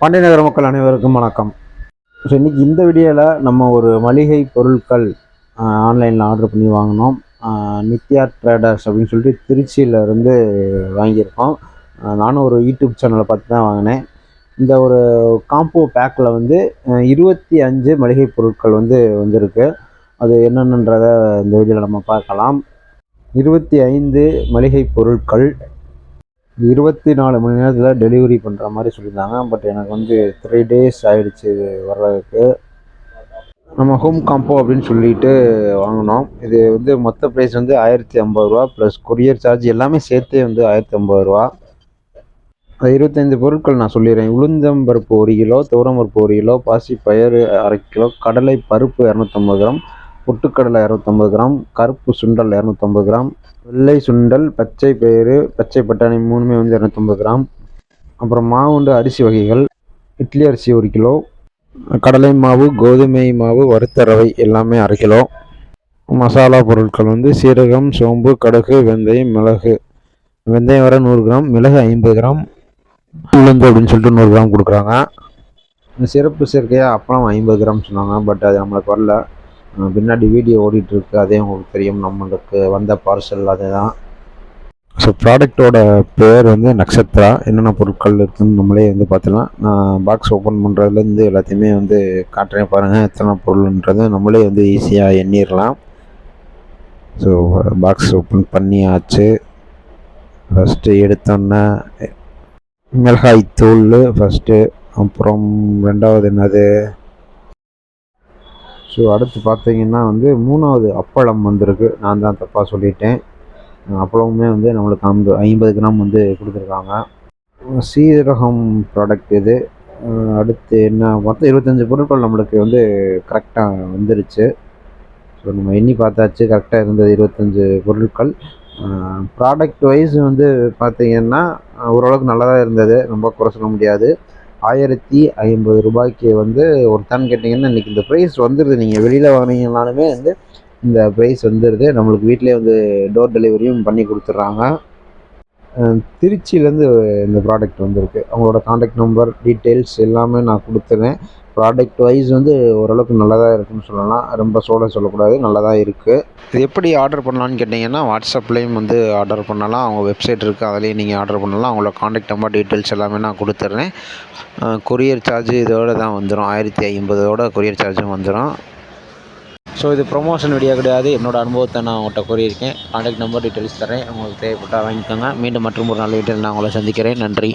பாண்டியநகர மக்கள் அனைவருக்கும் வணக்கம். ஸோ இன்றைக்கி இந்த வீடியோவில் நம்ம ஒரு மளிகை பொருட்கள் ஆன்லைனில் ஆர்டர் பண்ணி வாங்கினோம். நித்யா ட்ரேடர்ஸ் அப்படின்னு சொல்லிட்டு திருச்சியிலேருந்து வாங்கியிருக்கோம். நானும் ஒரு யூடியூப் சேனலை பார்த்து தான் வாங்கினேன். இந்த ஒரு காம்போ பேக்கில் வந்து 25 மளிகை பொருட்கள் வந்திருக்கு. அது என்னென்னன்றதை இந்த வீடியோவில் நம்ம பார்க்கலாம். 25 மளிகை பொருட்கள் 24 மணி நேரத்தில் டெலிவரி பண்ணுற மாதிரி சொல்லியிருந்தாங்க. பட் எனக்கு 3 days ஆகிடுச்சு இது வர்றதுக்கு. நம்ம ஹோம் காம்போ அப்படின்னு சொல்லிட்டு வாங்கினோம். இது மொத்த ப்ரைஸ் 1050 ரூபா ப்ளஸ் கொரியர் சார்ஜ் எல்லாமே சேர்த்தே 1050 ரூபா. அது 25 பொருட்கள் நான் சொல்லிடுறேன். உளுந்தம்பருப்பு 1 கிலோ, துவரம்பருப்பு 1 கிலோ, பாசிப்பயிறு அரை கிலோ, கடலை பருப்பு 250 கிராம், பொட்டுக்கடலை 250 கிராம், கருப்பு சுண்டல் 250 கிராம், வெள்ளை சுண்டல், பச்சை பயிறு, பச்சை பட்டாணி 3மே 250 கிராம். அப்புறம் மாவுண்டு அரிசி வகைகள், இட்லி அரிசி 1 கிலோ, கடலை மாவு, கோதுமை மாவு, வறுத்த ரவை எல்லாமே அரை கிலோ. மசாலா பொருட்கள் சீரகம், சோம்பு, கடுகு, வெந்தயம், மிளகு. வெந்தயம் வர 100 கிராம், மிளகு 50 கிராம், உளுந்து அப்படின்னு சொல்லிட்டு 100 கிராம் கொடுக்குறாங்க. சிறப்பு சேர்க்கையாக அப்பளம் 50 கிராம் சொன்னாங்க. பட் அது நம்மளுக்கு வரல. பின்னாடி வீடியோ ஓடிட்டுருக்கு, அதே உங்களுக்கு தெரியும். நம்மளுக்கு வந்த பார்சல் அதுதான். ஸோ ப்ராடக்டோட பேர் நக்ஷத்ரா. என்னென்ன பொருட்கள் இருக்குதுன்னு நம்மளே பார்த்துலாம். நான் பாக்ஸ் ஓப்பன் பண்ணுறதுலேருந்து எல்லாத்தையுமே காட்டுறேன் பாருங்கள். எத்தனை பொருள்ன்றது நம்மளே ஈஸியாக எண்ணிடலாம். ஸோ பாக்ஸ் ஓப்பன் பண்ணியாச்சு. ஃபஸ்ட்டு எடுத்தோன்னே மிளகாய் தூள் ஃபஸ்ட்டு, அப்புறம் ரெண்டாவது என்னது. ஸோ அடுத்து பார்த்தீங்கன்னா 3வது அப்பளம் வந்திருக்கு. நான் தான் தப்பாக சொல்லிட்டேன். அப்பளமுமே நம்மளுக்கு 50 கிராம் கொடுத்துருக்காங்க. சீரகம் ப்ராடக்ட் இது. அடுத்து என்ன, மொத்தம் 25 பொருட்கள் நம்மளுக்கு கரெக்டாக வந்துருச்சு. ஸோ நம்ம எண்ணி பார்த்தாச்சு, கரெக்டாக இருந்தது 25 பொருட்கள். ப்ராடக்ட் வைஸ் பார்த்தீங்கன்னா ஓரளவுக்கு நல்லா தான் இருந்தது, ரொம்ப குறை சொல்ல முடியாது. 1050 ரூபாய்க்கு ஒருத்தான்னு கேட்டிங்கன்னா இன்றைக்கி இந்த ப்ரைஸ் வந்துடுது. நீங்கள் வெளியில் வாங்கினீங்கனாலுமே இந்த ப்ரைஸ் வந்துடுது. நம்மளுக்கு வீட்டிலே டோர் டெலிவரியும் பண்ணி கொடுத்துட்றாங்க. திருச்சியிலேருந்து இந்த ப்ராடக்ட் வந்திருக்கு. அவங்களோட காண்டாக்ட் நம்பர் டீட்டெயில்ஸ் எல்லாமே நான் கொடுத்துறேன். ப்ராடக்ட் வைஸ் ஓரளவுக்கு நல்லா தான் இருக்குதுன்னு சொல்லலாம். ரொம்ப சொல்லக்கூடாது, நல்லா தான் இருக்குது. இது எப்படி ஆர்டர் பண்ணலான்னு கேட்டிங்கன்னா வாட்ஸ்அப்லேயும் ஆர்டர் பண்ணலாம். அவங்க வெப்சைட் இருக்குது, அதிலேயும் நீங்கள் ஆர்டர் பண்ணலாம். அவங்களோட காண்டாக்ட் நம்பர் டீட்டெயில்ஸ் எல்லாமே நான் கொடுத்துட்றேன். கொரியர் சார்ஜ் இதோடு தான் வந்துடும். 1050 கொரியர் சார்ஜும் வந்துடும். ஸோ இது ப்ரொமோஷன் வீடியோ கிடையாது. என்னோடய அனுபவத்தை நான் அவங்கள்ட்ட கூறியிருக்கேன். காண்டாக்ட் நம்பர் டீட்டெயில்ஸ் தரேன். உங்களுக்கு தேவைப்பட்டால் வாங்கிக்கோங்க. மீண்டும் மற்றும் ஒரு நல்ல வீட்டில் நான் உங்களை சந்திக்கிறேன். நன்றி.